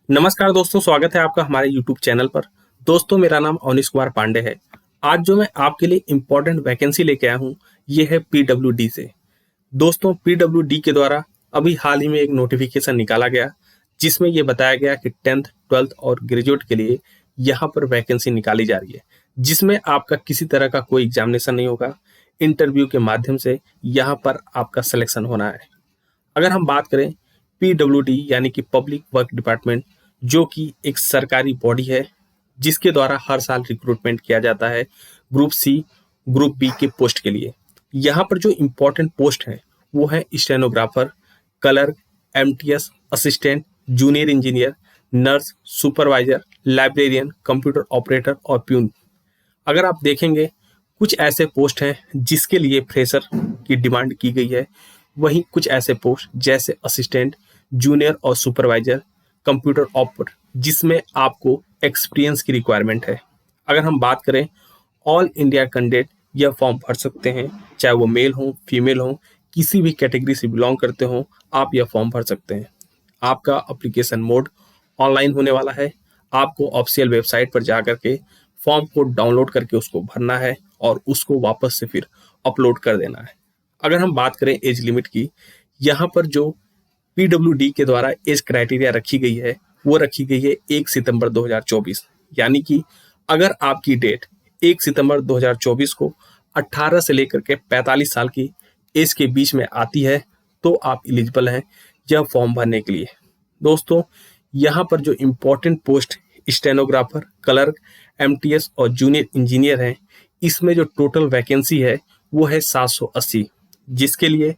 नमस्कार दोस्तों, स्वागत है आपका हमारे YouTube चैनल पर। दोस्तों, मेरा नाम अवनीश कुमार पांडे है। आज जो मैं आपके लिए इम्पोर्टेंट वैकेंसी लेके आया हूँ, ये है पीडब्ल्यूडी से। दोस्तों, पीडब्ल्यूडी के द्वारा अभी हाल ही में एक नोटिफिकेशन निकाला गया, जिसमें ये बताया गया कि 10th, 12th और ग्रेजुएट के लिए यहाँ पर वैकेंसी निकाली जा रही है, जिसमें आपका किसी तरह का कोई एग्जामिनेशन नहीं होगा। इंटरव्यू के माध्यम से यहाँ पर आपका सिलेक्शन होना है। अगर हम बात करें पीडब्ल्यूडी यानी कि पब्लिक वर्क डिपार्टमेंट, जो कि एक सरकारी बॉडी है, जिसके द्वारा हर साल रिक्रूटमेंट किया जाता है ग्रुप सी, ग्रुप बी के पोस्ट के लिए। यहाँ पर जो इम्पोर्टेंट पोस्ट हैं वो है stenographer, clerk, MTS assistant, junior engineer, nurse, supervisor, librarian, computer operator और प्यून। अगर आप देखेंगे, कुछ ऐसे पोस्ट हैं जिसके लिए फ्रेशर की डिमांड की गई है। वहीं कुछ ऐसे पोस्ट जैसे असिस्टेंट, जूनियर और सुपरवाइजर, कंप्यूटर ऑपरेटर, जिसमें आपको एक्सपीरियंस की रिक्वायरमेंट है। अगर हम बात करें, ऑल इंडिया कैंडिडेट यह फॉर्म भर सकते हैं, चाहे वो मेल हो, फीमेल हो, किसी भी कैटेगरी से बिलोंग करते हो, आप यह फॉर्म भर सकते हैं। आपका अप्लीकेशन मोड ऑनलाइन होने वाला है। आपको ऑफिशियल वेबसाइट पर जा करके फॉर्म को डाउनलोड करके उसको भरना है और उसको वापस से फिर अपलोड कर देना है। अगर हम बात करें एज लिमिट की, यहाँ पर जो पीडब्ल्यूडी के द्वारा एज क्राइटेरिया रखी गई है, वो रखी गई है 1 सितंबर 2024। यानी कि अगर आपकी डेट 1 सितंबर 2024 को 18 से लेकर के 45 साल की एज के बीच में आती है, तो आप एलिजिबल हैं यह फॉर्म भरने के लिए। दोस्तों, यहाँ पर जो important post stenographer, clerk, MTS और जूनियर इंजीनियर हैं, इसमें जो टोटल वैकेंसी है वो है 780, जिसके लिए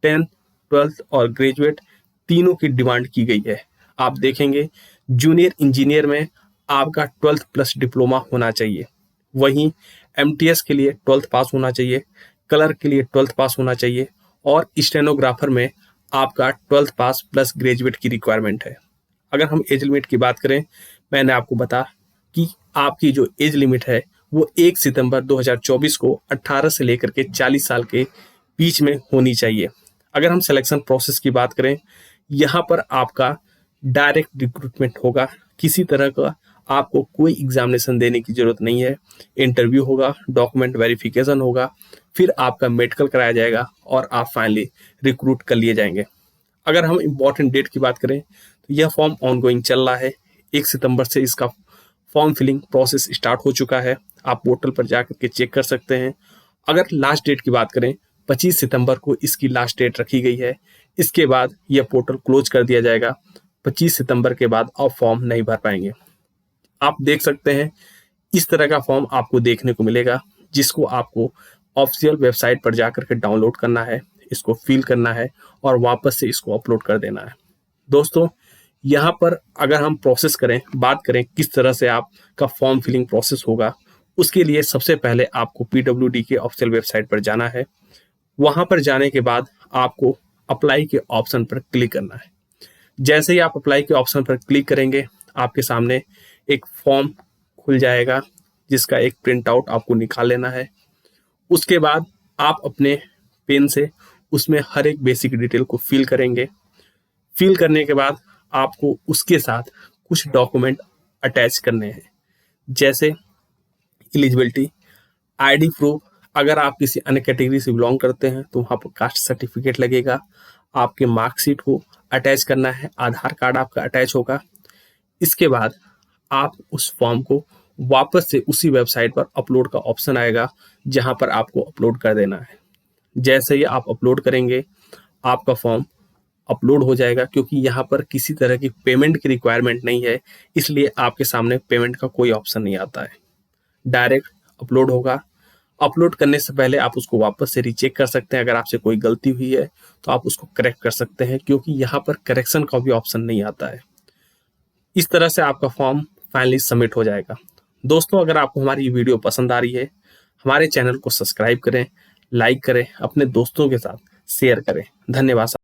10th, 12th और ग्रेजुएट तीनों की डिमांड की गई है। आप देखेंगे, जूनियर इंजीनियर में आपका 12th प्लस डिप्लोमा होना चाहिए। वहीं एमटीएस के लिए 12th पास होना चाहिए, क्लर्क के लिए 12th पास होना चाहिए और स्टेनोग्राफर में आपका 12th पास प्लस ग्रेजुएट की रिक्वायरमेंट है। अगर हम एज लिमिट की बात करें, मैंने आपको बता कि आपकी जो एज लिमिट है वो 1 सितंबर 2024 को 18 से लेकर के 40 साल के बीच में होनी चाहिए। अगर हम सिलेक्शन प्रोसेस की बात करें, यहाँ पर आपका डायरेक्ट रिक्रूटमेंट होगा। किसी तरह का आपको कोई एग्जामिनेशन देने की जरूरत नहीं है। इंटरव्यू होगा, डॉक्यूमेंट वेरिफिकेशन होगा, फिर आपका मेडिकल कराया जाएगा और आप फाइनली रिक्रूट कर लिए जाएंगे। अगर हम इम्पोर्टेंट डेट की बात करें, तो यह फॉर्म ऑनगोइंग चल रहा है। 1 सितंबर से इसका फॉर्म फिलिंग प्रोसेस स्टार्ट हो चुका है। आप पोर्टल पर जाकर के चेक कर सकते हैं। अगर लास्ट डेट की बात करें, 25 सितंबर को इसकी लास्ट डेट रखी गई है। इसके बाद यह पोर्टल क्लोज कर दिया जाएगा। 25 सितंबर के बाद आप फॉर्म नहीं भर पाएंगे। आप देख सकते हैं, इस तरह का फॉर्म आपको देखने को मिलेगा, जिसको आपको ऑफिशियल वेबसाइट पर जाकर के डाउनलोड करना है, इसको फिल करना है और वापस से इसको अपलोड कर देना है। दोस्तों, यहाँ पर अगर हम प्रोसेस करें, बात करें किस तरह से आपका फॉर्म फिलिंग प्रोसेस होगा, उसके लिए सबसे पहले आपको पीडब्ल्यूडी के ऑफिशियल वेबसाइट पर जाना है। वहां पर जाने के बाद आपको अप्लाई के ऑप्शन पर क्लिक करना है। जैसे ही आप अप्लाई के ऑप्शन पर क्लिक करेंगे, आपके सामने एक फॉर्म खुल जाएगा, जिसका एक प्रिंट आउट आपको निकाल लेना है। उसके बाद आप अपने पेन से उसमें हर एक बेसिक डिटेल को फिल करेंगे। फिल करने के बाद आपको उसके साथ कुछ डॉक्यूमेंट अटैच करने हैं, जैसे एलिजिबिलिटी, आईडी प्रूफ। अगर आप किसी अन्य कैटेगरी से बिलोंग करते हैं तो वहाँ पर कास्ट सर्टिफिकेट लगेगा। आपके मार्कशीट को अटैच करना है, आधार कार्ड आपका अटैच होगा। इसके बाद आप उस फॉर्म को वापस से उसी वेबसाइट पर अपलोड का ऑप्शन आएगा, जहाँ पर आपको अपलोड कर देना है। जैसे ही आप अपलोड करेंगे, आपका फॉर्म अपलोड हो जाएगा। क्योंकि यहाँ पर किसी तरह की पेमेंट की रिक्वायरमेंट नहीं है, इसलिए आपके सामने पेमेंट का कोई ऑप्शन नहीं आता है। डायरेक्ट अपलोड होगा। अपलोड करने से पहले आप उसको वापस से रीचेक कर सकते हैं। अगर आपसे कोई गलती हुई है तो आप उसको करेक्ट कर सकते हैं, क्योंकि यहाँ पर करेक्शन का भी ऑप्शन नहीं आता है। इस तरह से आपका फॉर्म फाइनली सबमिट हो जाएगा। दोस्तों, अगर आपको हमारी ये वीडियो पसंद आ रही है, हमारे चैनल को सब्सक्राइब करें, लाइक करें, अपने दोस्तों के साथ शेयर करें। धन्यवाद।